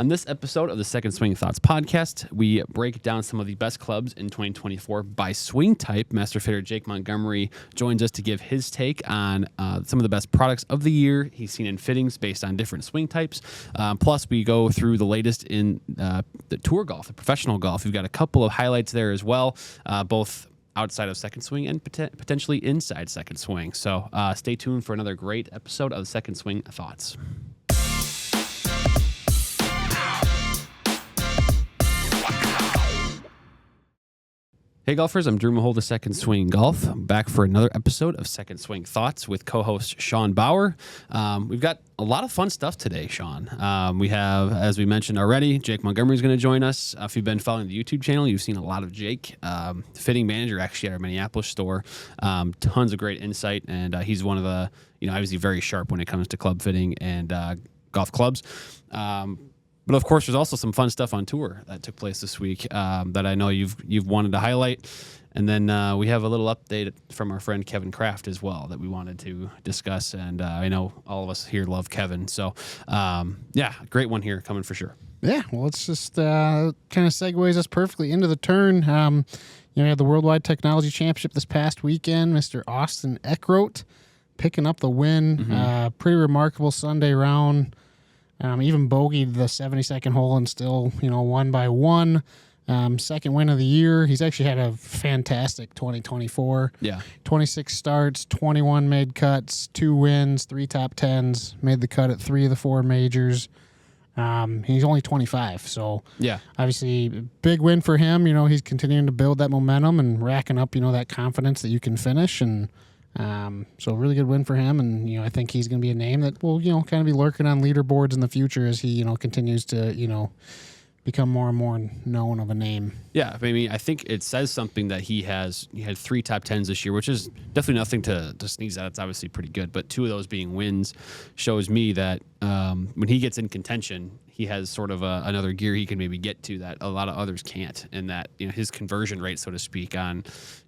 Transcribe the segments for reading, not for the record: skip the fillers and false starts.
On this episode of the Second Swing Thoughts podcast, we break down some of the best clubs in 2024 by swing type. Master fitter Jake Montgomery joins us to give his take on some of the best products of the year he's seen in fittings based on different swing types. Plus, we go through the latest in the tour golf, the professional golf. We've got a couple of highlights there as well, both outside of second swing and potentially inside second swing. So stay tuned for another great episode of the Second Swing Thoughts. Hey golfers, I'm Drew Maholda, Second Swing Golf. I'm back for another episode of Second Swing Thoughts with co-host Sean Bauer. We've got a lot of fun stuff today, Sean. We have, as we mentioned already, Jake Montgomery is going to join us. If you've been following the YouTube channel, you've seen a lot of Jake, fitting manager actually at our Minneapolis store. Tons of great insight, and he's one of the, obviously very sharp when it comes to club fitting and golf clubs. But of course, there's also some fun stuff on tour that took place this week that I know you've wanted to highlight. And then we have a little update from our friend Kevin Kraft as well that we wanted to discuss. And I know all of us here love Kevin. So, great one here coming for sure. Yeah, well, it's just kind of segues us perfectly into the turn. We had the Worldwide Technology Championship this past weekend. Mr. Austin Eckroat picking up the win. Mm-hmm. Pretty remarkable Sunday round. Even bogeyed the 72nd hole and still, won by one. Second win of the year. He's actually had a fantastic 2024. Yeah. 26 starts, 21 made cuts, 2 wins, 3 top 10s, made the cut at 3 of the 4 majors. He's only 25, so yeah, obviously big win for him. He's continuing to build that momentum and racking up, that confidence that you can finish, and so really good win for him, and I think he's going to be a name that will kind of be lurking on leaderboards in the future as he continues to become more and more known of a name. Yeah, I mean, I think it says something that he had 3 top 10s this year, which is definitely nothing to sneeze at. It's obviously pretty good, but 2 of those being wins shows me that when he gets in contention, he has sort of another gear he can maybe get to that a lot of others can't, and that his conversion rate, so to speak, on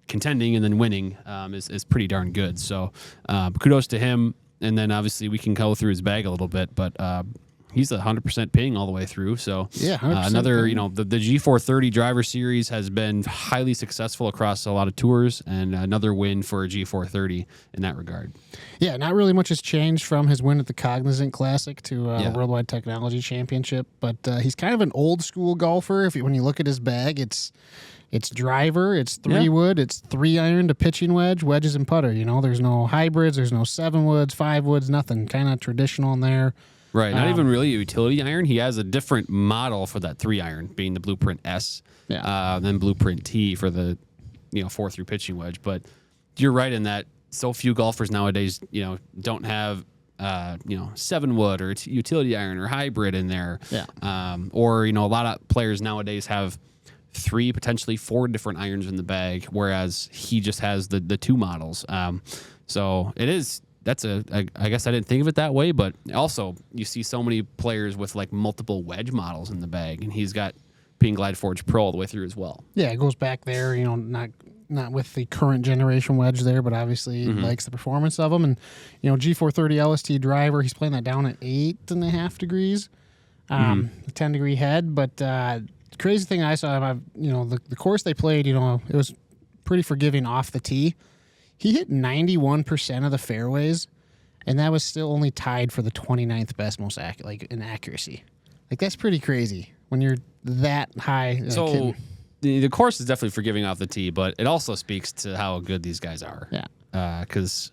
contending and then winning is pretty darn good. So kudos to him. And then obviously we can go through his bag a little bit, but he's 100% ping all the way through. So yeah, another, the G430 driver series has been highly successful across a lot of tours, and another win for a G430 in that regard. Yeah, not really much has changed from his win at the Cognizant Classic to Worldwide Technology Championship, but he's kind of an old school golfer. When you look at his bag, it's driver, it's 3-wood, it's 3-iron to pitching wedge, wedges and putter. There's no hybrids, there's no 7-woods, 5-woods, nothing. Kind of traditional in there. Right, not even really a utility iron. He has a different model for that 3-iron, being the Blueprint S, then Blueprint T for the 4-through pitching wedge. But you're right in that so few golfers nowadays don't have 7-wood or utility iron or hybrid in there. Yeah. Or a lot of players nowadays have 3, potentially 4 different irons in the bag, whereas he just has the 2 models. So it is. I guess I didn't think of it that way, but also you see so many players with like multiple wedge models in the bag, and he's got Ping Glide Forge Pro all the way through as well. Yeah, it goes back there, not with the current generation wedge there, but obviously likes the performance of them. And, G430 LST driver, he's playing that down at 8.5 degrees, 10-degree head. But the crazy thing I saw, the course they played, it was pretty forgiving off the tee. He hit 91% of the fairways, and that was still only tied for the 29th best most in accuracy. That's pretty crazy when you're that high. So the course is definitely forgiving off the tee, but it also speaks to how good these guys are. Yeah, because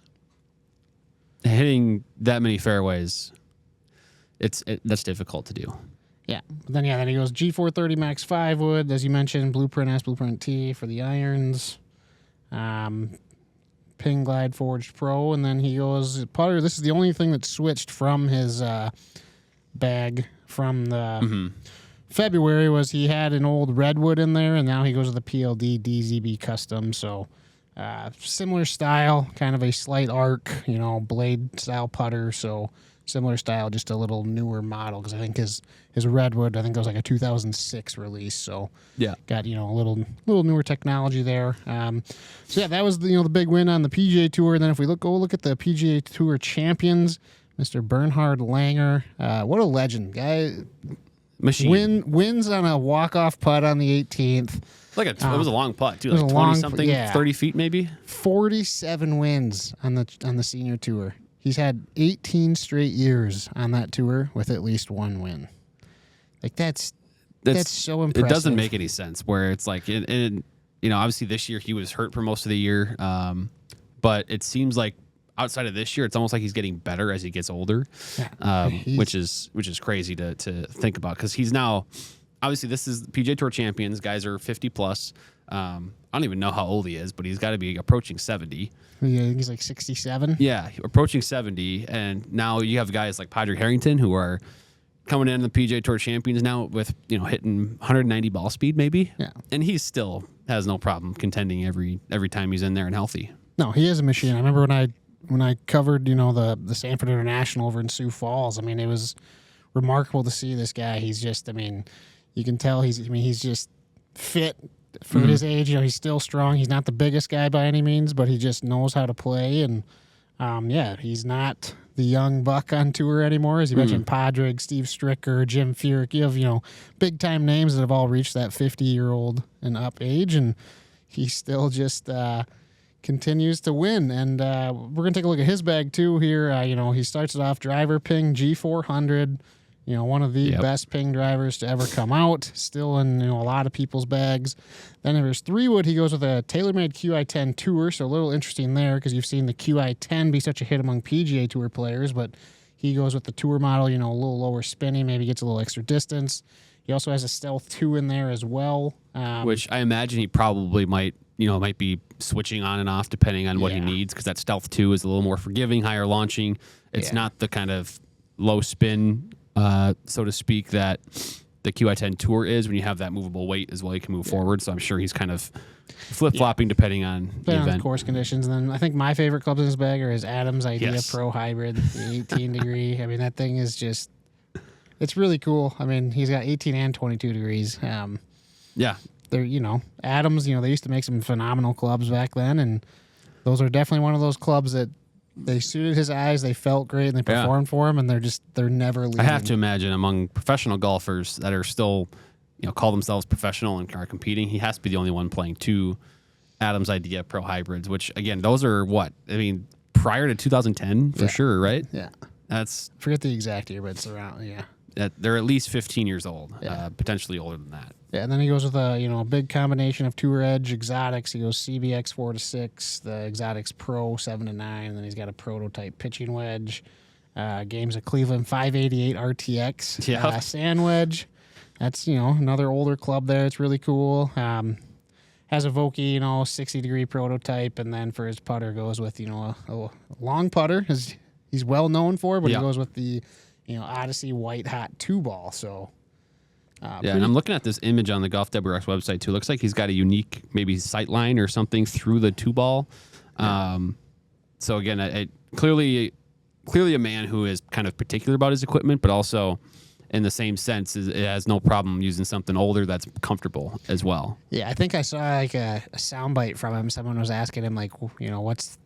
hitting that many fairways, that's difficult to do. Yeah, but then he goes G430 Max 5-wood, as you mentioned, Blueprint S, Blueprint T for the irons. Ping Glide Forged Pro, and then he goes putter. This is the only thing that switched from his bag from the February was he had an old Redwood in there, and now he goes to the PLD DZB Custom. So similar style, kind of a slight arc, blade style putter. So similar style, just a little newer model, because I think his Redwood, I think it was like a 2006 release. So yeah, got a little newer technology there. So yeah, that was the big win on the PGA Tour. And then if we go look at the PGA Tour champions, Mr. Bernhard Langer, what a legend guy. Machine. Wins on a walk-off putt on the 18th. It was a long putt, too. Like 20-something, 30 feet maybe? 47 wins on the senior tour. He's had 18 straight years on that tour with at least one win. Like, that's so impressive. It doesn't make any sense where it's like, obviously this year he was hurt for most of the year. But it seems like outside of this year, it's almost like he's getting better as he gets older, which is crazy to think about because he's now, obviously this is PGA Tour Champions. Guys are 50 plus. I don't even know how old he is, but he's got to be approaching 70. Yeah, I think he's like 67. Yeah, approaching 70. And now you have guys like Padraig Harrington who are coming in the PGA Tour Champions now with, hitting 190 ball speed maybe. Yeah. And he still has no problem contending every time he's in there and healthy. No, he is a machine. I remember when I covered, the Sanford International over in Sioux Falls. I mean, it was remarkable to see this guy. He's just, you can tell he's just fit for his age. He's still strong. He's not the biggest guy by any means, but he just knows how to play. And he's not the young buck on tour anymore. As you mentioned, Padraig, Steve Stricker, Jim Furyk. You have, big time names that have all reached that 50-year-old and up age, and he still just continues to win. And we're going to take a look at his bag too here. He starts it off driver ping G400, one of the best ping drivers to ever come out, still in a lot of people's bags. Then there's 3-wood. He goes with a TaylorMade QI10 Tour, so a little interesting there because you've seen the QI10 be such a hit among PGA Tour players, but he goes with the Tour model, a little lower spinning, maybe gets a little extra distance. He also has a Stealth 2 in there as well. Which I imagine he probably might be switching on and off depending on what he needs because that Stealth 2 is a little more forgiving, higher launching. It's not the kind of low spin, so to speak, that the QI10 Tour is when you have that movable weight as well. You can move forward. So I'm sure he's kind of flip-flopping depending on the event. On the course conditions. And then I think my favorite clubs in his bag are his Adams Idea Pro Hybrid, the 18 degree. That thing is just, it's really cool. He's got 18 and 22 degrees. They're, Adams, they used to make some phenomenal clubs back then, and those are definitely one of those clubs that they suited his eyes, they felt great, and they performed for him, and they're never leaving. I have to imagine among professional golfers that are still, call themselves professional and are competing, he has to be the only one playing 2 Adams Idea Pro Hybrids, which, again, those are what? Prior to 2010, for sure, right? Yeah. I forget the exact year, but it's around, they're at least 15 years old, potentially older than that. Yeah, and then he goes with a big combination of Tour Edge exotics. He goes CBX 4-6, the Exotics Pro 7-9, and then he's got a prototype pitching wedge. Games of Cleveland 588 RTX sand wedge. That's another older club there. It's really cool. Has a Vokey 60 degree prototype, and then for his putter goes with a long putter, as he's well known for, but he goes with the Odyssey White Hot 2-ball. So. And I'm looking at this image on the Golf WRX website too. Looks like he's got a unique maybe sight line or something through the 2-ball. So again, clearly a man who is kind of particular about his equipment, but also in the same sense it has no problem using something older that's comfortable as well. Yeah, I think I saw like a soundbite from him. Someone was asking him like, what's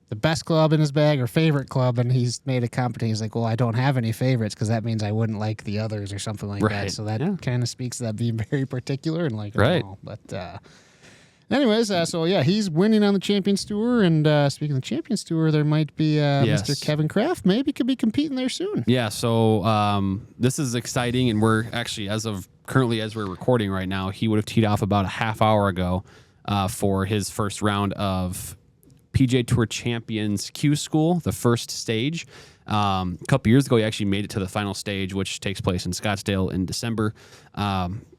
the best club in his bag or favorite club, and he's made a comment. He's like, well, I don't have any favorites because that means I wouldn't like the others or something like that. So that kind of speaks to that being very particular and like all. But anyways, he's winning on the Champions Tour, and speaking of the Champions Tour, there might be Mr. Kevin Kraft maybe could be competing there soon. Yeah, so this is exciting, and we're actually, as we're recording right now, he would have teed off about a half hour ago for his first round of PGA Tour Champions Q School, the first stage. A couple years ago, he actually made it to the final stage, which takes place in Scottsdale in December.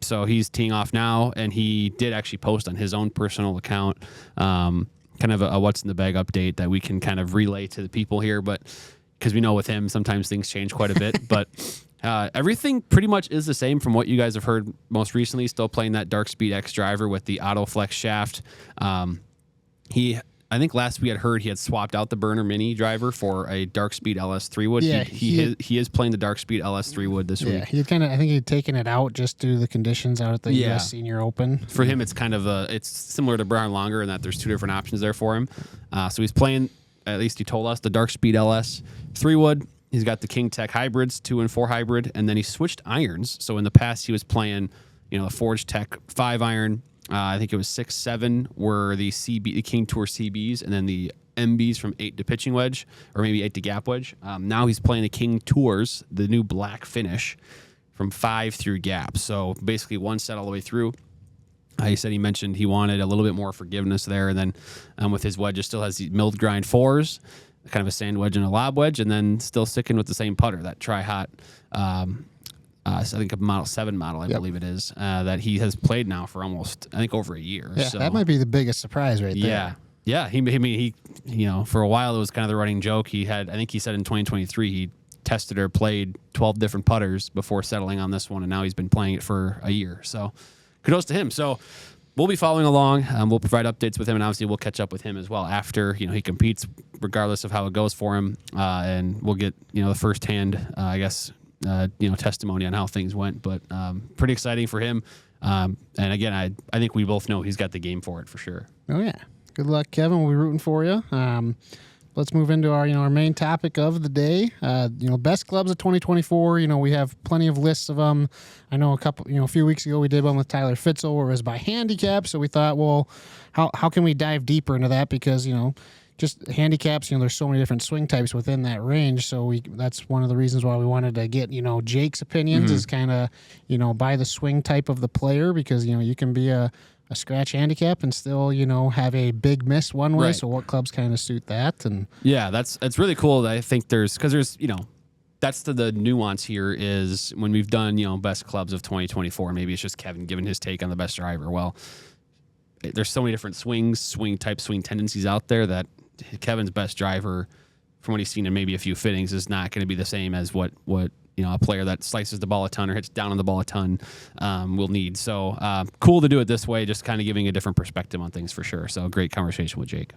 So he's teeing off now, and he did actually post on his own personal account kind of a what's in the bag update that we can kind of relay to the people here. But because we know with him, sometimes things change quite a bit. But everything pretty much is the same from what you guys have heard most recently. Still playing that Dark Speed X driver with the Auto Flex shaft. I think last we had heard he had swapped out the Burner Mini driver for a Dark Speed LS 3-wood. Yeah, he is playing the Dark Speed LS 3-wood this week. Yeah, I think he'd taken it out just due to the conditions out at the U.S. Senior Open. For him, it's kind of it's similar to Bernhard Langer in that there's 2 different options there for him. So he's playing, at least he told us, the Dark Speed LS 3-wood. He's got the King Tech hybrids, 2 and 4 hybrid, and then he switched irons. So in the past, he was playing, the Forge Tech 5 iron. I think it was 6, 7 were the King Tour CBs, and then the MBs from 8 to pitching wedge, or maybe 8 to gap wedge. Now he's playing the King Tours, the new black finish, from 5 through gap. So basically one set all the way through. He mentioned he wanted a little bit more forgiveness there, and then with his wedges still has the milled grind 4s, kind of a sand wedge and a lob wedge, and then still sticking with the same putter, that Tri-Hot, I think a Model 7 model, I believe it is, that he has played now for almost, I think, over a year. Yeah, so, that might be the biggest surprise right there. Yeah. He for a while it was kind of the running joke. I think he said in 2023 he tested or played 12 different putters before settling on this one, and now he's been playing it for a year. So kudos to him. So we'll be following along. We'll provide updates with him, and obviously we'll catch up with him as well after he competes, regardless of how it goes for him, and we'll get the firsthand, testimony on how things went. But pretty exciting for him. And again, I think we both know he's got the game for it for sure. Oh yeah, good luck, Kevin. We'll be rooting for you. Let's move into our main topic of the day. Best clubs of 2024. We have plenty of lists of them. I know a few weeks ago we did one with Tyler Fitzel where it was by handicap. So we thought, well, how can we dive deeper into that? Because just handicaps. There's so many different swing types within that range. So that's one of the reasons why we wanted to get Jake's opinions is kind of by the swing type of the player, because you can be a scratch handicap and still, have a big miss one way. Right. So what clubs kind of suit that? And yeah, that's really cool. That I think there's that's the nuance here is when we've done, best clubs of 2024, maybe it's just Kevin giving his take on the best driver. Well, there's so many different swing tendencies out there that Kevin's best driver, from what he's seen in maybe a few fittings, is not going to be the same as what a player that slices the ball a ton or hits down on the ball a ton will need. So cool to do it this way, just kind of giving a different perspective on things for sure. So great conversation with Jake.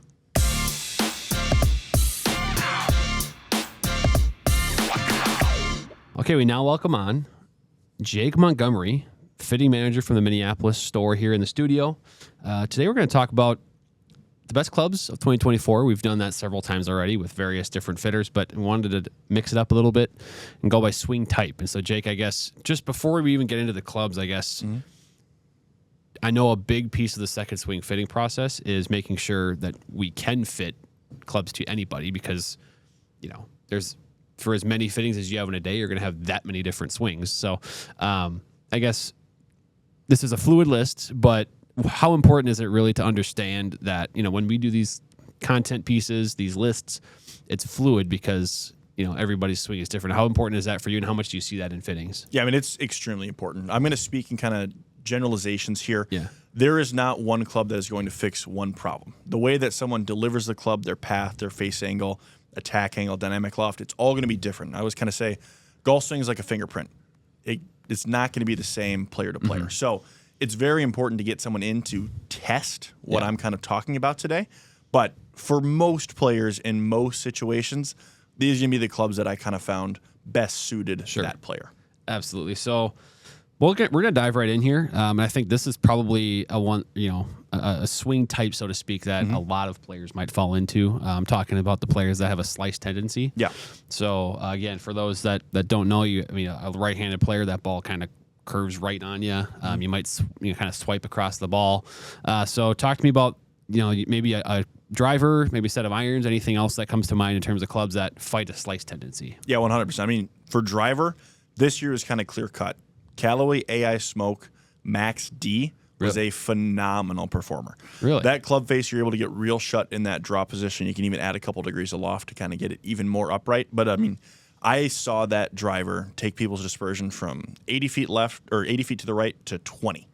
Okay, we now welcome on Jake Montgomery, fitting manager from the Minneapolis store here in the studio. Today we're going to talk about the best clubs of 2024. We've done that several times already with various different fitters, but we wanted to mix it up a little bit and go by swing type. And so, Jake, I guess just before we even get into the clubs, I know a big piece of the second swing fitting process is making sure that we can fit clubs to anybody, because there's, for as many fittings as you have in a day, you're going to have that many different swings. So I guess this is a fluid list, but how important is it really to understand that, when we do these content pieces, these lists, it's fluid because, everybody's swing is different. How important is that for you, and how much do you see that in fittings? Yeah, it's extremely important. I'm going to speak in kind of generalizations here. Yeah. There is not one club that is going to fix one problem. The way that someone delivers the club, their path, their face angle, attack angle, dynamic loft, it's all going to be different. I always kind of say golf swing is like a fingerprint. It's not going to be the same player to player. So it's very important to get someone in to test what I'm kind of talking about today. But for most players in most situations, these are going to be the clubs that I kind of found best suited that player. Absolutely. So we're going to dive right in here. And I think this is probably a swing type, so to speak, that a lot of players might fall into. I'm talking about the players that have a slice tendency. Yeah. So again, for those that don't know, a right-handed player, that ball kind of curves right on you. You might kind of swipe across the ball. So talk to me about maybe a driver, maybe a set of irons, anything else that comes to mind in terms of clubs that fight a slice tendency. Yeah, 100%. For driver, this year is kind of clear cut. Callaway AI Smoke Max D was a phenomenal performer. Really? That club face, you're able to get real shut in that draw position. You can even add a couple degrees of loft to kind of get it even more upright. But I saw that driver take people's dispersion from 80 feet left or 80 feet to the right to 20,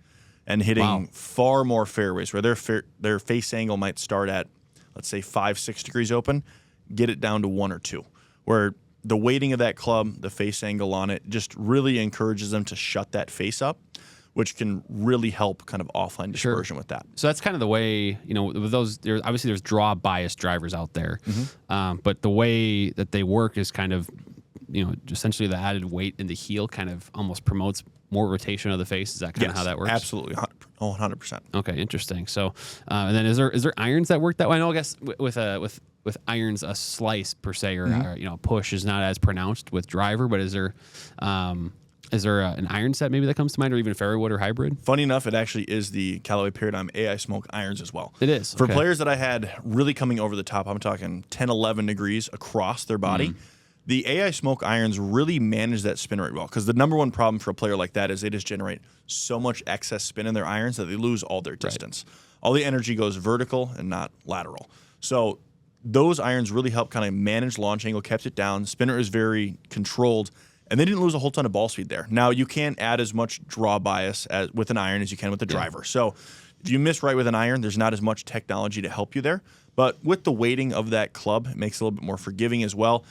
and hitting far more fairways where their face angle might start at, let's say, 5-6 degrees open, get it down to 1 or 2, where the weighting of that club, the face angle on it, just really encourages them to shut that face up, which can really help kind of offline dispersion with that. So that's kind of the way, with those, there's draw bias drivers out there. But the way that they work is kind of, essentially the added weight in the heel kind of almost promotes more rotation of the face. Is that kind of how that works? Absolutely. 100%. Okay, interesting. So, and then is there irons that work that way? I know, I guess with with irons a slice per se, or push is not as pronounced with driver. But is there an iron set maybe that comes to mind, or even fairway wood or hybrid? Funny enough, it actually is the Callaway Paradigm AI Smoke irons as well. It is. For players that I had really coming over the top, I'm talking 10, 11 degrees across their body. The AI Smoke irons really manage that spin rate well, because the number one problem for a player like that is they just generate so much excess spin in their irons that they lose all their distance. Right. All the energy goes vertical and not lateral. So those irons really help kind of manage launch angle, kept it down. Spinner is very controlled, and they didn't lose a whole ton of ball speed there. Now, you can't add as much draw bias with an iron as you can with the driver. So if you miss right with an iron, there's not as much technology to help you there. But with the weighting of that club, it makes it a little bit more forgiving as well.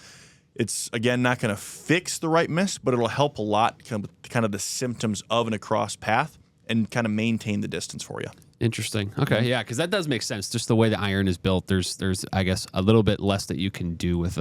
It's, again, not going to fix the right miss, but it'll help a lot, kind of the symptoms of an across path, and kind of maintain the distance for you. Interesting. Okay, yeah, because that does make sense. Just the way the iron is built, there's I guess a little bit less that you can do with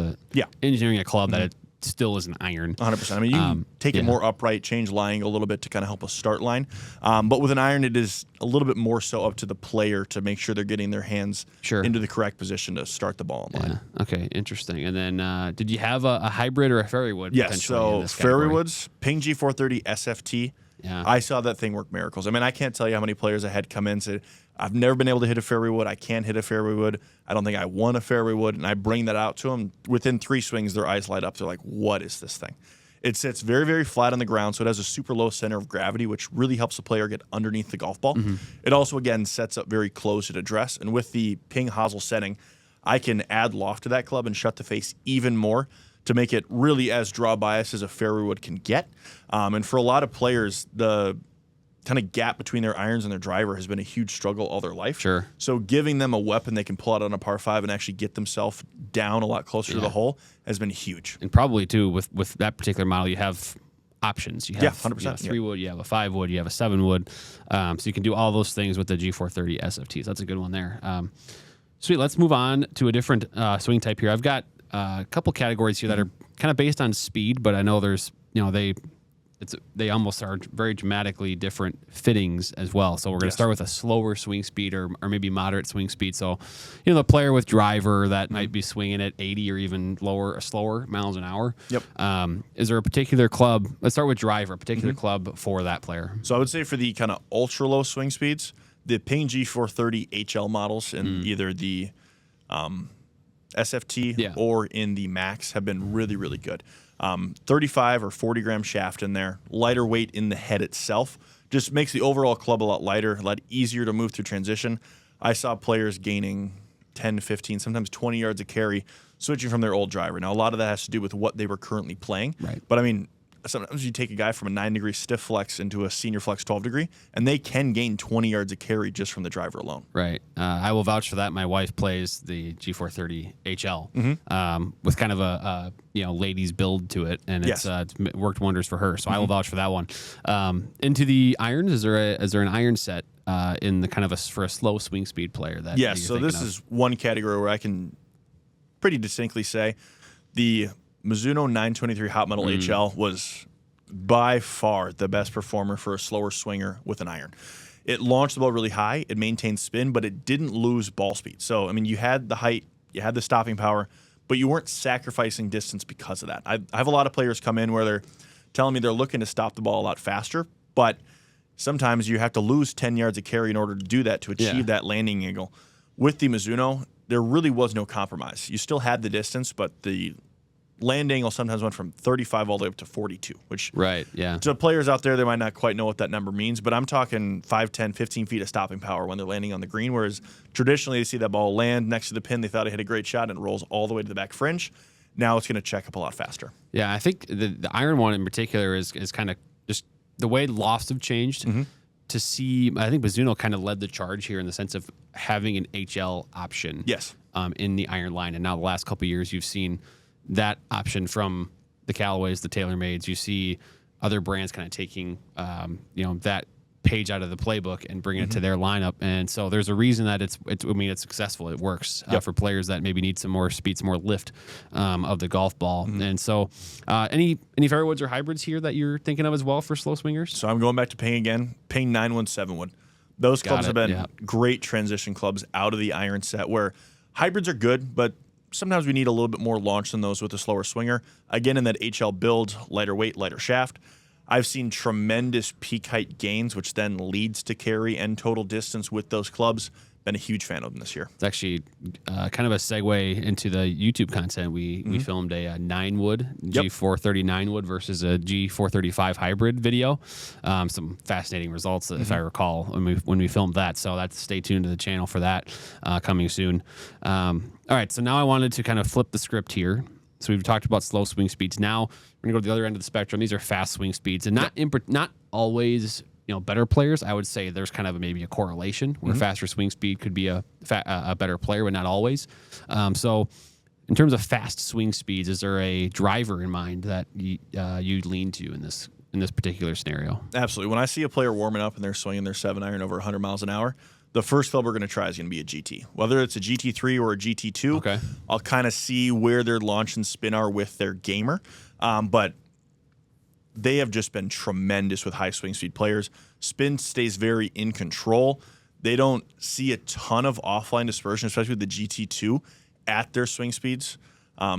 engineering a club that it still is an iron. 100%. I mean, you can take it more upright, change line angle a little bit to kind of help a start line. But with an iron, it is a little bit more so up to the player to make sure they're getting their hands into the correct position to start the ball in line. Yeah. Okay, interesting. And then did you have a hybrid or a fairway wood? Yes, so fairway woods, Ping G430 SFT. Yeah. I saw that thing work miracles. I mean, I can't tell you how many players I had come in and say, I've never been able to hit a fairway wood. I can't hit a fairway wood. I don't think I won a fairway wood. And I bring that out to them. Within 3 swings, their eyes light up. They're like, what is this thing? It sits very, very flat on the ground, so it has a super low center of gravity, which really helps the player get underneath the golf ball. It also, again, sets up very close at address. And with the Ping hosel setting, I can add loft to that club and shut the face even more to make it really as draw bias as a fairway wood can get. And for a lot of players, the kind of gap between their irons and their driver has been a huge struggle all their life. Sure. So giving them a weapon they can pull out on a par 5 and actually get themselves down a lot closer to the hole has been huge. And probably, too, with that particular model, you have options. You have 100%. You have 3 wood, you have a 5 wood, you have a 7 wood. So you can do all those things with the G430 SFTs. That's a good one there. Sweet. Let's move on to a different swing type here. I've got a couple categories here that are kind of based on speed, but I know there's, they almost are very dramatically different fittings as well. So we're going to start with a slower swing speed or maybe moderate swing speed. So, the player with driver that might be swinging at 80 or even lower or slower miles an hour. Yep. Is there a particular club? Let's start with driver, a particular club for that player. So I would say for the kind of ultra low swing speeds, the Ping G430 HL models in either the SFT or in the Max have been really, really good. 35 or 40 gram shaft in there, lighter weight in the head itself, just makes the overall club a lot lighter, a lot easier to move through transition. I saw players gaining 10, 15, sometimes 20 yards of carry switching from their old driver. Now, a lot of that has to do with what they were currently playing. Right. But I mean, sometimes you take a guy from a 9-degree stiff flex into a senior flex 12-degree, and they can gain 20 yards of carry just from the driver alone. Right. I will vouch for that. My wife plays the G430 HL with kind of a ladies build to it, and it's worked wonders for her. So I will vouch for that one. Into the irons, is there an iron set in the kind of for a slow swing speed player that? Yes. So this is one category where I can pretty distinctly say the Mizuno 923 Hot Metal HL was by far the best performer for a slower swinger with an iron. It launched the ball really high, it maintained spin, but it didn't lose ball speed. So, I mean, you had the height, you had the stopping power, but you weren't sacrificing distance because of that. I have a lot of players come in where they're telling me they're looking to stop the ball a lot faster, but sometimes you have to lose 10 yards of carry in order to do that, to achieve that landing angle. With the Mizuno, there really was no compromise. You still had the distance, but the land angle sometimes went from 35 all the way up to 42, which to players out there, they might not quite know what that number means, but I'm talking 5, 10, 15 feet of stopping power when they're landing on the green, whereas traditionally they see that ball land next to the pin, they thought it hit a great shot, and it rolls all the way to the back fringe. Now it's going to check up a lot faster. Yeah, I think the iron one in particular is kind of just the way lofts have changed. To see, I think Mizuno kind of led the charge here in the sense of having an HL option in the iron line, and now the last couple of years you've seen that option from the Callaways, the TaylorMades. You see other brands kind of taking, that page out of the playbook and bringing it to their lineup. And so there's a reason that it's successful. It works for players that maybe need some more speed, some more lift of the golf ball. And so any fairway woods or hybrids here that you're thinking of as well for slow swingers? So I'm going back to Ping again. Ping 917 wood. Those clubs have been great transition clubs out of the iron set where hybrids are good, but sometimes we need a little bit more launch than those with a slower swinger. Again, in that HL build, lighter weight, lighter shaft, I've seen tremendous peak height gains, which then leads to carry and total distance with those clubs. Been a huge fan of them this year. It's actually kind of a segue into the YouTube content. We filmed a 9-wood G430 9-wood versus a G435 hybrid video. Some fascinating results, if I recall, when we filmed that. So that's stay tuned to the channel for that coming soon. All right, so now I wanted to kind of flip the script here. So we've talked about slow swing speeds. Now we're gonna go to the other end of the spectrum. These are fast swing speeds, and not always better players. I would say there's kind of maybe a correlation where faster swing speed could be a better player, but not always. So in terms of fast swing speeds, is there a driver in mind that you lean to in this particular scenario? Absolutely. When I see a player warming up and they're swinging their 7-iron over 100 miles an hour, the first club we're going to try is going to be a GT. Whether it's a GT3 or a GT2, I'll kind of see where their launch and spin are with their gamer. But they have just been tremendous with high swing speed players. Spin stays very in control. They don't see a ton of offline dispersion, especially with the GT2 at their swing speeds,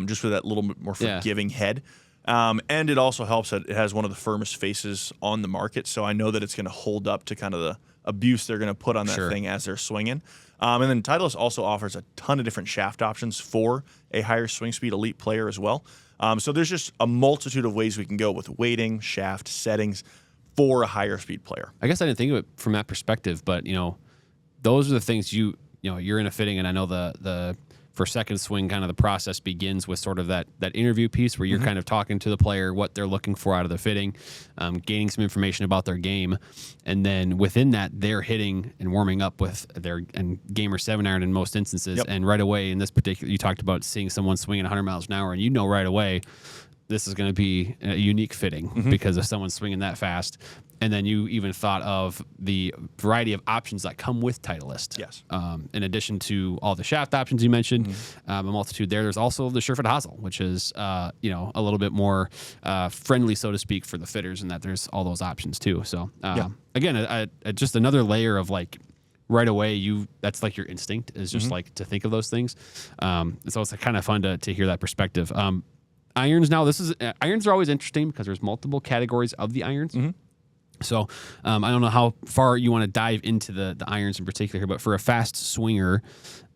just with that little bit more forgiving head. And it also helps that it has one of the firmest faces on the market, so I know that it's going to hold up to kind of the abuse they're going to put on that thing as they're swinging. And then Titleist also offers a ton of different shaft options for a higher swing speed elite player as well. So there's just a multitude of ways we can go with weighting, shaft, settings for a higher speed player. I guess I didn't think of it from that perspective, but those are the things you're in a fitting, and I know the for second swing, kind of the process begins with sort of that interview piece where you're kind of talking to the player, what they're looking for out of the fitting, gaining some information about their game, and then within that, they're hitting and warming up with their gamer 7-iron in most instances, and right away in this particular, you talked about seeing someone swinging 100 miles an hour, and right away, this is going to be a unique fitting because if someone's swinging that fast. And then you even thought of the variety of options that come with Titleist. Yes. In addition to all the shaft options you mentioned, a multitude there. There's also the Surefoot hosel, which is a little bit more friendly, so to speak, for the fitters, and that there's all those options too. So again, just another layer of like right away that's like your instinct is just like to think of those things. It's also kind of fun to hear that perspective. Irons now. Irons are always interesting because there's multiple categories of the irons. So I don't know how far you want to dive into the irons in particular here, but for a fast swinger,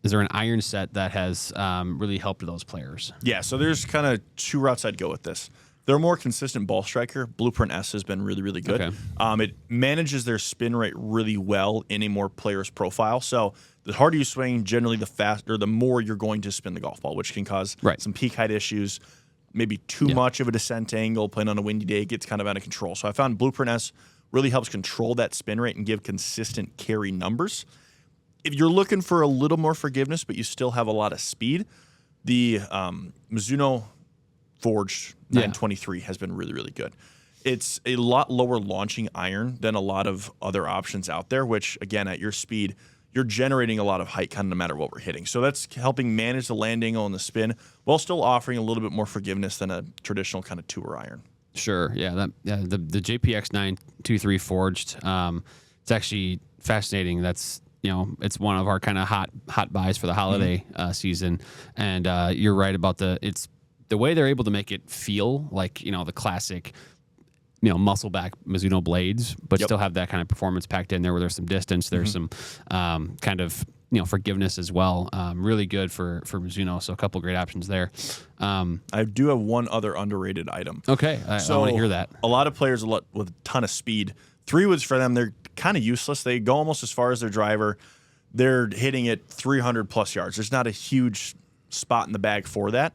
is there an iron set that has really helped those players? Yeah, so there's kind of two routes I'd go with this. They're a more consistent ball striker. Blueprint S has been really, really good. It manages their spin rate really well in a more player's profile. So the harder you swing, generally the faster, the more you're going to spin the golf ball, which can cause some peak height issues. Maybe too much of a descent angle, playing on a windy day, it gets kind of out of control. So I found Blueprint S really helps control that spin rate and give consistent carry numbers. If you're looking for a little more forgiveness, but you still have a lot of speed, the Mizuno Forged 923 has been really, really good. It's a lot lower launching iron than a lot of other options out there, which, again, at your speed, you're generating a lot of height kind of no matter what we're hitting. So that's helping manage the land angle and the spin while still offering a little bit more forgiveness than a traditional kind of tour iron. Sure. Yeah. The JPX 923 Forged. It's actually fascinating. That's it's one of our kind of hot buys for the holiday season. And you're right about the way they're able to make it feel like the classic muscle back Mizuno blades, but still have that kind of performance packed in there where there's some distance, there's some kind of forgiveness as well. Really good for Mizuno, so a couple great options there. I do have one other underrated item. Okay, I want to hear that. A lot of players with a ton of speed, 3-woods for them, they're kind of useless. They go almost as far as their driver. They're hitting it 300 plus yards. There's not a huge spot in the bag for that.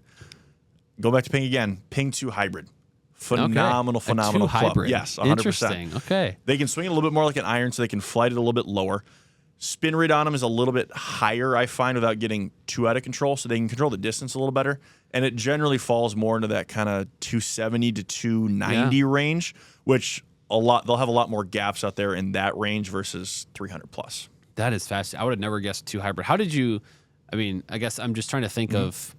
Go back to Ping again. Ping 2 hybrid. Phenomenal club. Hybrid. Yes, 100%. Interesting. Okay. They can swing it a little bit more like an iron, so they can flight it a little bit lower. Spin rate on them is a little bit higher, I find, without getting too out of control, so they can control the distance a little better. And it generally falls more into that kind of 270 to 290 range, which they'll have a lot more gaps out there in that range versus 300 plus. That is fascinating. I would have never guessed 2 hybrid. How did you? I guess I'm just trying to think of.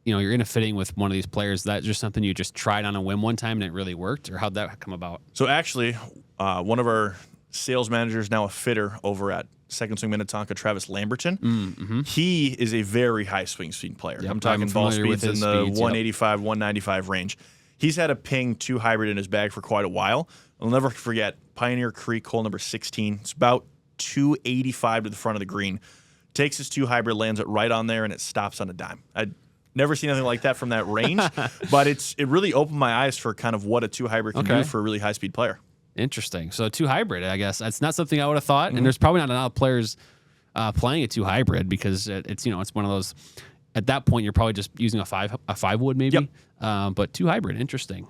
You're in a fitting with one of these players. Is that just something you just tried on a whim one time and it really worked, or how'd that come about? So actually, one of our sales manager, is now a fitter over at Second Swing Minnetonka, Travis Lamberton. He is a very high swing speed player. Yep, I'm talking I'm ball familiar with speeds in his the speeds, 185, 195 range. He's had a Ping 2 hybrid in his bag for quite a while. I'll never forget Pioneer Creek, hole number 16. It's about 285 to the front of the green. Takes his 2 hybrid, lands it right on there, and it stops on a dime. I'd never seen anything like that from that range, but it really opened my eyes for kind of what a 2 hybrid can do for a really high speed player. Interesting. So 2 hybrid, I guess that's not something I would have thought, and there's probably not enough players playing a 2 hybrid because it's it's one of those. At that point, you're probably just using a 5 wood maybe. Yep. But 2 hybrid, interesting.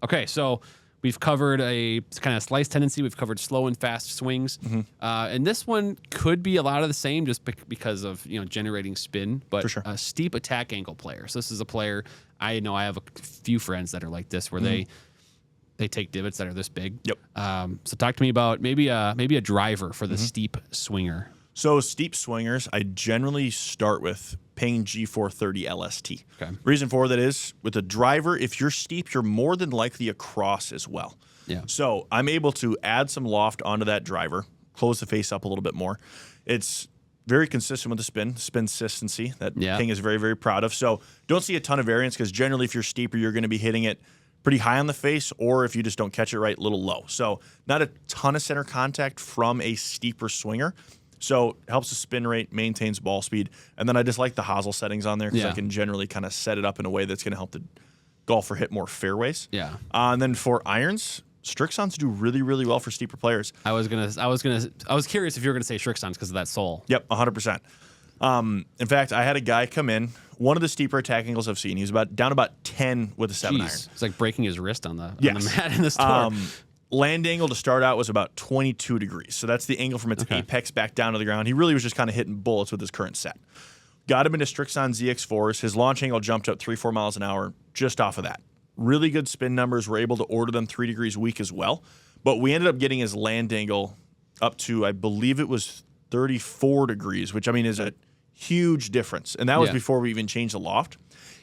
Okay, so we've covered a kind of slice tendency. We've covered slow and fast swings, and this one could be a lot of the same just because of generating spin. But For sure. a steep attack angle player. So this is a player I know I have a few friends that are like this where they take divots that are this big. Yep. So talk to me about maybe a driver for the steep swinger. So steep swingers, I generally start with Ping G430 LST. Okay. Reason for that is with a driver, if you're steep, you're more than likely across as well. Yeah. So I'm able to add some loft onto that driver, close the face up a little bit more. It's very consistent with the spin consistency that Ping is very, very proud of. So don't see a ton of variance because generally if you're steeper, you're going to be hitting it pretty high on the face, or if you just don't catch it right, a little low. So not a ton of center contact from a steeper swinger. So it helps the spin rate, maintains ball speed. And then I just like the hosel settings on there because I can generally kind of set it up in a way that's going to help the golfer hit more fairways. Yeah. And then for irons, Strixons do really, really well for steeper players. I was curious if you were gonna say Strixons because of that sole. Yep, 100%. In fact, I had a guy come in. One of the steeper attack angles I've seen. He was down about 10 with a 7 iron. It's like breaking his wrist on the Yes. mat in the store. Land angle to start out was about 22 degrees. So that's the angle from its apex back down to the ground. He really was just kind of hitting bullets with his current set. Got him into Strixon ZX4s. His launch angle jumped up 3-4 miles an hour just off of that. Really good spin numbers. We're able to order them 3 degrees weak as well. But we ended up getting his land angle up to, I believe it was 34 degrees, which I mean is a huge difference. And that was before we even changed the loft.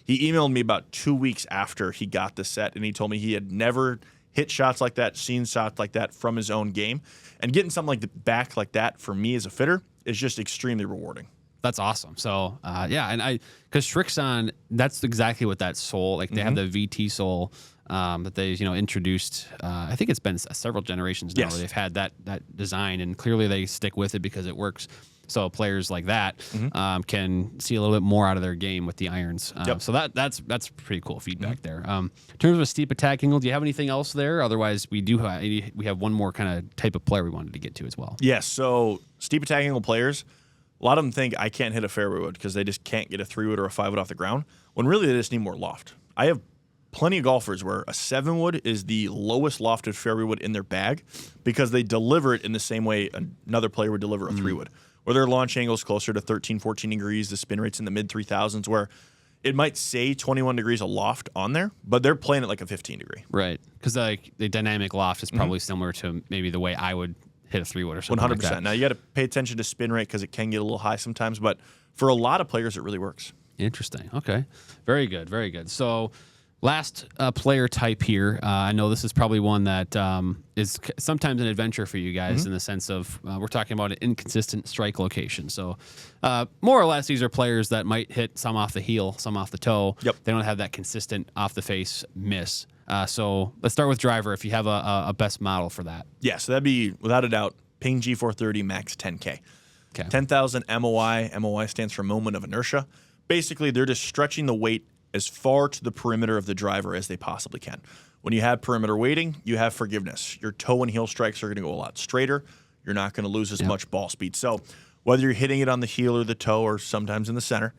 He emailed me about 2 weeks after he got the set, and he told me he had never hit shots like that, seen shots like that from his own game. And getting something back like that for me as a fitter is just extremely rewarding. That's awesome. So, and because Strixon, that's exactly what that sole, like they have the VT sole that they, introduced. I think it's been several generations now where they've had that design, and clearly they stick with it because it works. So players like that can see a little bit more out of their game with the irons. So that's pretty cool feedback there. In terms of a steep attack angle, do you have anything else there? Otherwise, we have one more kind of type of player we wanted to get to as well. Yes. So steep attack angle players, a lot of them think I can't hit a fairway wood because they just can't get a 3 wood or a 5 wood off the ground, when really they just need more loft. I have plenty of golfers where a 7 wood is the lowest lofted fairway wood in their bag because they deliver it in the same way another player would deliver a 3 wood. Where their launch angle is closer to 13, 14 degrees, the spin rate's in the mid 3000s, where it might say 21 degrees of loft on there, but they're playing it like a 15 degree. Right. Because the dynamic loft is probably similar to maybe the way I would hit a 3 wood or something 100%. Like that. Now, you got to pay attention to spin rate because it can get a little high sometimes, but for a lot of players, it really works. Interesting. Okay. Very good. Very good. So last player type here. I know this is probably one that is sometimes an adventure for you guys in the sense of we're talking about an inconsistent strike location. So more or less, these are players that might hit some off the heel, some off the toe. Yep. They don't have that consistent off the face miss. So let's start with driver if you have a best model for that. Yeah, so that'd be, without a doubt, Ping G430 Max 10K. Okay. 10,000 MOI. MOI stands for moment of inertia. Basically, they're just stretching the weight as far to the perimeter of the driver as they possibly can. When you have perimeter weighting, you have forgiveness. Your toe and heel strikes are going to go a lot straighter. You're not going to lose as much ball speed. So whether you're hitting it on the heel or the toe or sometimes in the center,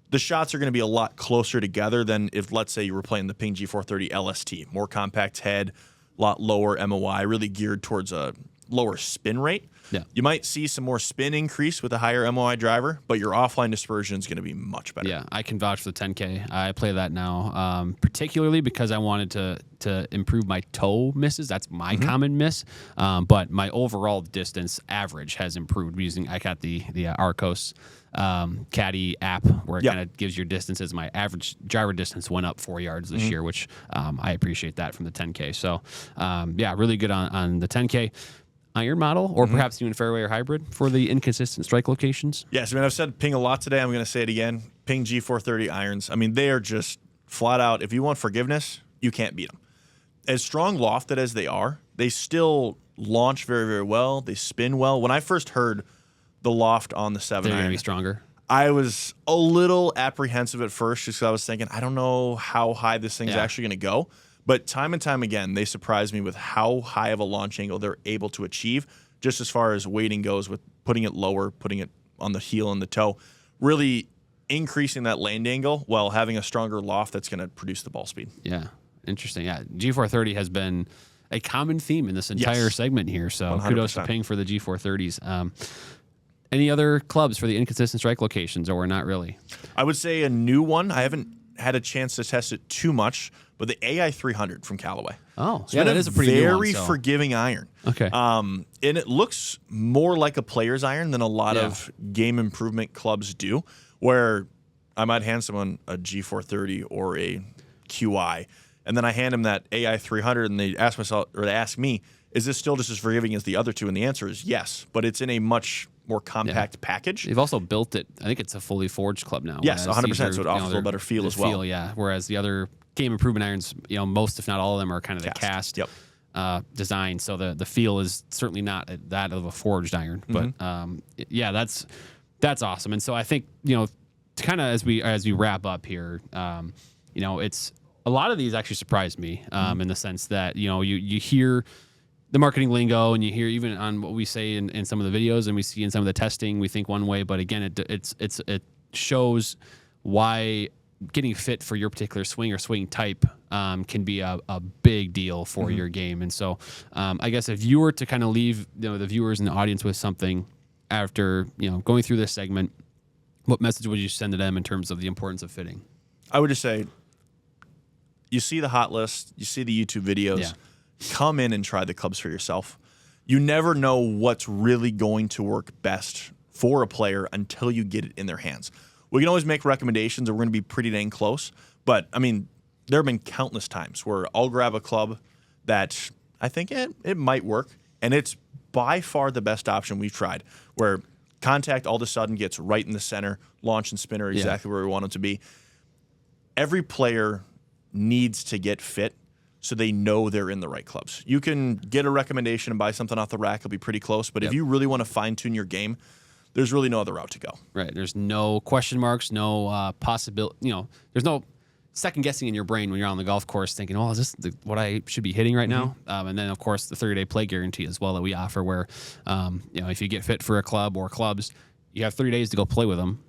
the shots are going to be a lot closer together than if, let's say, you were playing the Ping G430 LST. More compact head, a lot lower MOI, really geared towards a lower spin rate. Yeah. You might see some more spin increase with a higher MOI driver, but your offline dispersion is going to be much better. Yeah, I can vouch for the 10K. I play that now, particularly because I wanted to improve my toe misses. That's my common miss. But my overall distance average has improved using, I got the Arcos Caddy app where it kind of gives your distances. My average driver distance went up 4 yards this year, which I appreciate that from the 10K. So, really good on the 10K. iron model, or perhaps even fairway or hybrid for the inconsistent strike locations? Yes, I mean, I've said Ping a lot today. I'm going to say it again. Ping G430 irons. I mean, they are just flat out, if you want forgiveness, you can't beat them. As strong lofted as they are, they still launch very, very well. They spin well. When I first heard the loft on the 7 They're iron, going to be stronger. I was a little apprehensive at first just because I was thinking, I don't know how high this thing's Yeah. actually going to go. But time and time again, they surprise me with how high of a launch angle they're able to achieve, just as far as weighting goes, with putting it lower, putting it on the heel and the toe, really increasing that land angle while having a stronger loft that's going to produce the ball speed. Yeah, interesting. Yeah, G430 has been a common theme in this entire segment here, so 100%. kudos to Ping for the G430s. Any other clubs for the inconsistent strike locations, or not really? I would say a new one. I haven't had a chance to test it too much, but the AI 300 from Callaway. Oh, It's yeah, been that is a pretty new one, very so- forgiving iron. Okay. And it looks more like a player's iron than a lot of game improvement clubs do, where I might hand someone a G430 or a QI, and then I hand them that AI 300, and they ask me, is this still just as forgiving as the other two? And the answer is yes, but it's in a much more compact package. They've also built it. I think it's a fully forged club now. Yes, whereas 100%, these are, so it offers a little better feel the as well. Yeah, whereas the other game improvement irons, most if not all of them are kind of the cast Yep. design. So the feel is certainly not that of a forged iron. But yeah, that's awesome. And so I think to kind of as we wrap up here, it's a lot of these actually surprised me in the sense that you hear the marketing lingo, and you hear even on what we say in some of the videos, and we see in some of the testing, we think one way, but again, it shows why getting fit for your particular swing or swing type can be a big deal for your game. And so I guess if you were to kind of leave the viewers and the audience with something after going through this segment, what message would you send to them in terms of the importance of fitting? I would just say, you see the hot list, you see the YouTube videos. Yeah. Come in and try the clubs for yourself. You never know what's really going to work best for a player until you get it in their hands. We can always make recommendations, and we're going to be pretty dang close. But, I mean, there have been countless times where I'll grab a club that I think it might work, and it's by far the best option we've tried, where contact all of a sudden gets right in the center, launch and spinner exactly where we want it to be. Every player needs to get fit so they know they're in the right clubs. You can get a recommendation and buy something off the rack. It'll be pretty close. But if you really want to fine-tune your game, there's really no other route to go. Right. There's no question marks, no possibility. There's no second guessing in your brain when you're on the golf course thinking, oh, is this what I should be hitting right now? And then, of course, the 30-day play guarantee as well that we offer where, if you get fit for a club or clubs, you have 30 days to go play with them.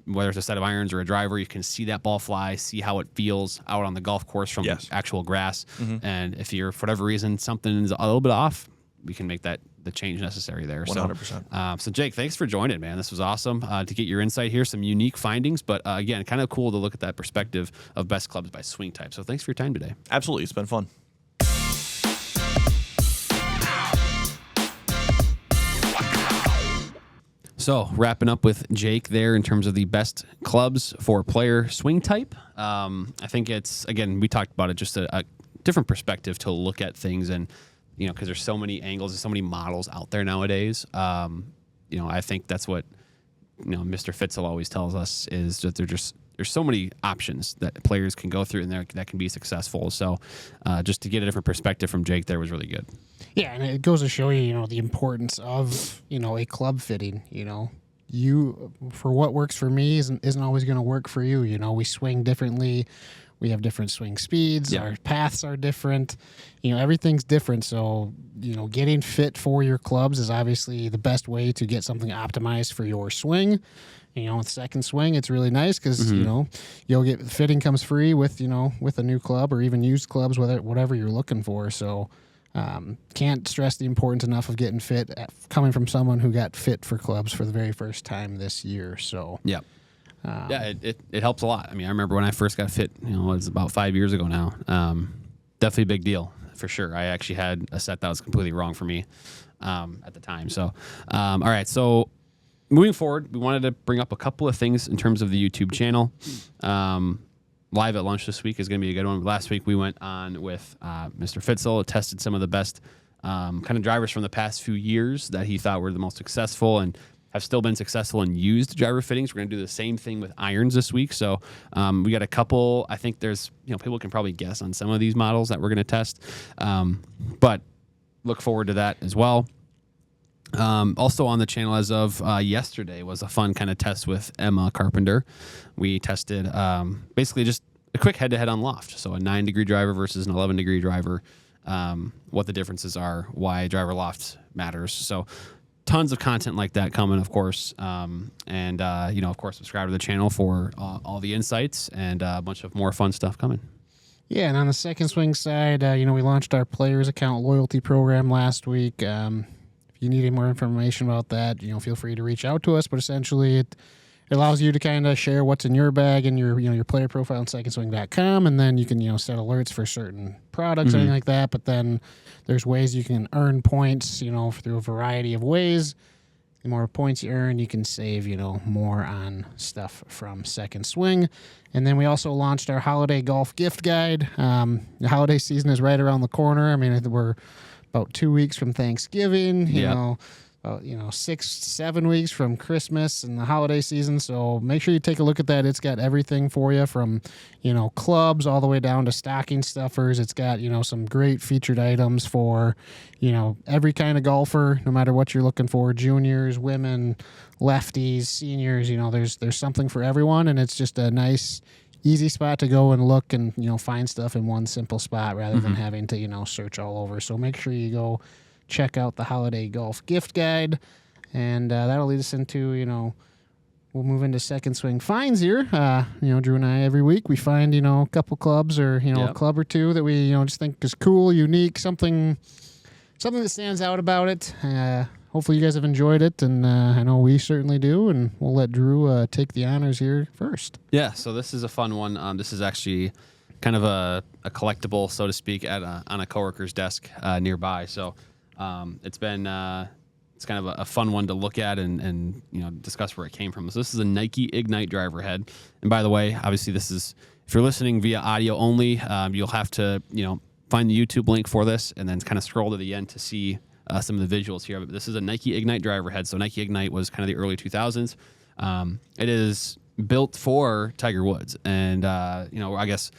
Whether it's a set of irons or a driver, you can see that ball fly, see how it feels out on the golf course from actual grass. And if you're, for whatever reason, something's a little bit off, we can make the change necessary there. 100%. So Jake, thanks for joining, man. This was awesome to get your insight here, some unique findings, but again, kind of cool to look at that perspective of best clubs by swing type. So thanks for your time today. Absolutely. It's been fun. So wrapping up with Jake there in terms of the best clubs for player swing type. I think it's, again, we talked about it, just a different perspective to look at things, and because there's so many angles and so many models out there nowadays. I think that's what Mr. Fitzel always tells us, is that there's so many options that players can go through and that can be successful. So just to get a different perspective from Jake there was really good. Yeah, and it goes to show you, the importance of, a club fitting. You for what works for me isn't always going to work for you. We swing differently. We have different swing speeds. Our paths are different. Everything's different. So, getting fit for your clubs is obviously the best way to get something optimized for your swing. With second swing, it's really nice because, you'll get fitting comes free with a new club or even used clubs, whatever you're looking for. So, can't stress the importance enough of getting fit coming from someone who got fit for clubs for the very first time this year. So, it helps a lot. I mean, I remember when I first got fit, it was about 5 years ago now. Definitely a big deal for sure. I actually had a set that was completely wrong for me at the time. So, all right. So moving forward, we wanted to bring up a couple of things in terms of the YouTube channel. Live at lunch this week is going to be a good one. Last week we went on with Mr. Fitzel, tested some of the best kind of drivers from the past few years that he thought were the most successful and have still been successful in used driver fittings. We're going to do the same thing with irons this week. So we got a couple. I think there's, people can probably guess on some of these models that we're going to test. But look forward to that as well. Also on the channel as of yesterday was a fun kind of test with Emma Carpenter. We tested basically just a quick head-to-head on loft. So a 9-degree driver versus an 11-degree driver, what the differences are, why driver loft matters. So tons of content like that coming, of course. Of course, subscribe to the channel for all the insights and a bunch of more fun stuff coming. Yeah, and on the Second Swing side, we launched our Players Account loyalty program last week. If you need any more information about that, feel free to reach out to us. But essentially, it allows you to kind of share what's in your bag and your player profile on secondswing.com, and then you can set alerts for certain products, anything like that. But then there's ways you can earn points, through a variety of ways. The more points you earn, you can save, more on stuff from Second Swing. And then we also launched our holiday golf gift guide. The holiday season is right around the corner. I mean, we're about 2 weeks from Thanksgiving, about 6-7 weeks from Christmas and the holiday season. So make sure you take a look at that. It's got everything for you from, clubs all the way down to stocking stuffers. It's got, some great featured items for, every kind of golfer, no matter what you're looking for, juniors, women, lefties, seniors, there's something for everyone. And it's just a nice, easy spot to go and look and, find stuff in one simple spot rather than having to, search all over. So make sure you go check out the holiday golf gift guide, and that'll lead us into, we'll move into Second Swing finds here. Drew and I, every week we find, a couple clubs or, a club or two that we, just think is cool, unique, something that stands out about it. Hopefully you guys have enjoyed it, and I know we certainly do, and we'll let Drew take the honors here first. Yeah, so this is a fun one. This is actually kind of a collectible, so to speak, on a coworker's desk nearby. So it's been it's kind of a fun one to look at and discuss where it came from. So this is a Nike Ignite driver head. And by the way, obviously this is, if you're listening via audio only, you'll have to find the YouTube link for this and then kind of scroll to the end to see some of the visuals here. But this is a Nike Ignite driver head. So Nike Ignite was kind of the early 2000s. It is built for Tiger Woods, and I guess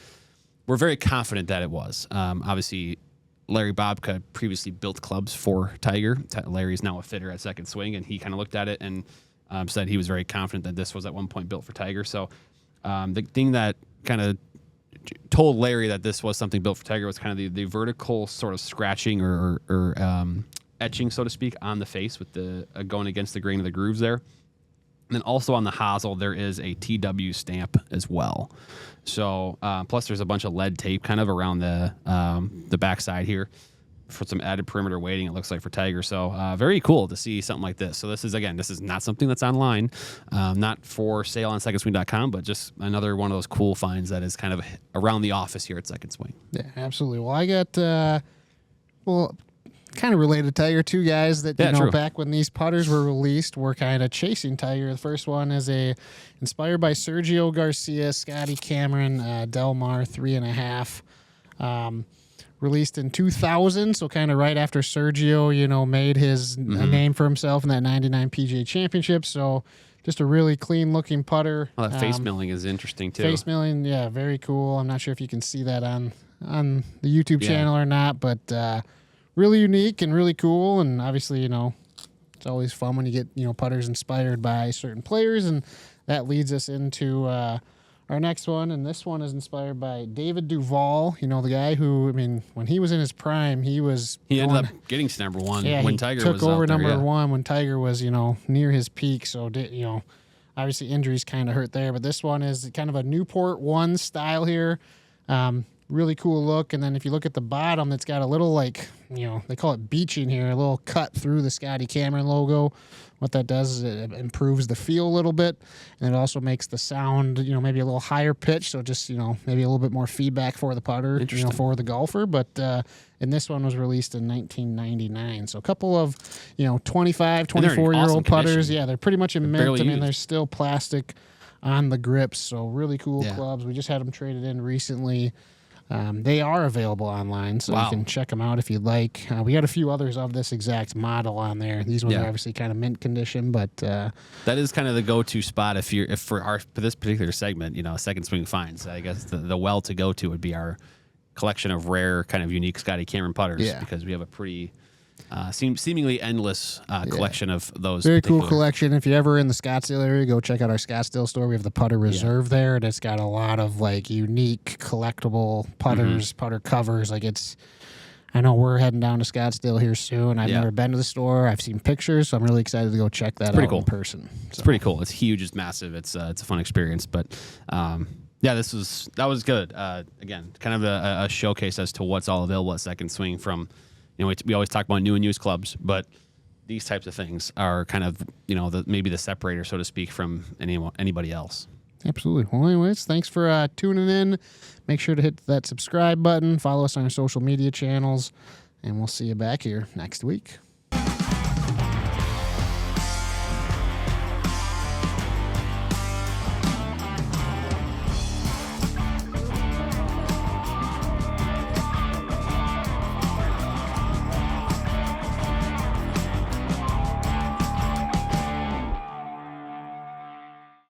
we're very confident that it was. Obviously, Larry Bobka previously built clubs for Tiger. Larry's now a fitter at Second Swing, and he kind of looked at it and said he was very confident that this was at one point built for Tiger. So the thing that kind of told Larry that this was something built for Tiger was kind of the vertical sort of scratching or etching, so to speak, on the face with the going against the grain of the grooves there. And then also on the hosel, there is a TW stamp as well. So plus there's a bunch of lead tape kind of around the backside here for some added perimeter weighting, it looks like, for Tiger. So very cool to see something like this. So this is not something that's online, not for sale on secondswing.com, but just another one of those cool finds that is kind of around the office here at Second Swing. Yeah, absolutely. Well, I got kind of related to Tiger, two guys that true. Back when these putters were released were kind of chasing Tiger. The first one is inspired by Sergio Garcia, Scotty Cameron, Del Mar 3.5, released in 2000, so kind of right after Sergio made his name for himself in that 99 PGA Championship. So just a really clean looking putter. Well, that face milling is interesting too. Face milling, yeah, very cool. I'm not sure if you can see that on the YouTube channel or not, but really unique and really cool. And obviously, it's always fun when you get, putters inspired by certain players. And that leads us into our next one. And this one is inspired by David Duval, the guy who, when he was in his prime, he ended up getting to number one when Tiger took was over out there, number one when Tiger was, near his peak. So, obviously injuries kind of hurt there. But this one is kind of a Newport 1 style here. Really cool look. And then if you look at the bottom, it's got a little they call it beaching here, a little cut through the Scotty Cameron logo. What that does is it improves the feel a little bit, and it also makes the sound, maybe a little higher pitch. So just, maybe a little bit more feedback for the putter, for the golfer. But and this one was released in 1999. So a couple of, 25, 24-year-old putters. Condition. Yeah, they're pretty much in mint. Used. There's still plastic on the grips. So really cool clubs. We just had them traded in recently. They are available online, so Wow. you can check them out if you'd like. We got a few others of this exact model on there. These ones Yeah. are obviously kind of mint condition, but That is kind of the go-to spot if for this particular segment, Second Swing finds. I guess the well to go to would be our collection of rare, kind of unique Scotty Cameron putters, Yeah. because we have a pretty seemingly endless collection of those. very cool particular- collection. If you're ever in the Scottsdale area, go check out our Scottsdale store. We have the putter reserve there, and it's got a lot of like unique collectible putters, putter covers. I know we're heading down to Scottsdale here soon. I've Yeah. never been to the store. I've seen pictures, so I'm really excited to go check that out pretty cool. in person. It's pretty cool. It's huge. It's massive. It's a fun experience. But yeah, that was good. Again, kind of a showcase as to what's all available at Second Swing. From we always talk about new and used clubs, but these types of things are kind of maybe the separator, so to speak, from anybody else. Absolutely. Well, anyways, thanks for tuning in. Make sure to hit that subscribe button. Follow us on our social media channels, and we'll see you back here next week.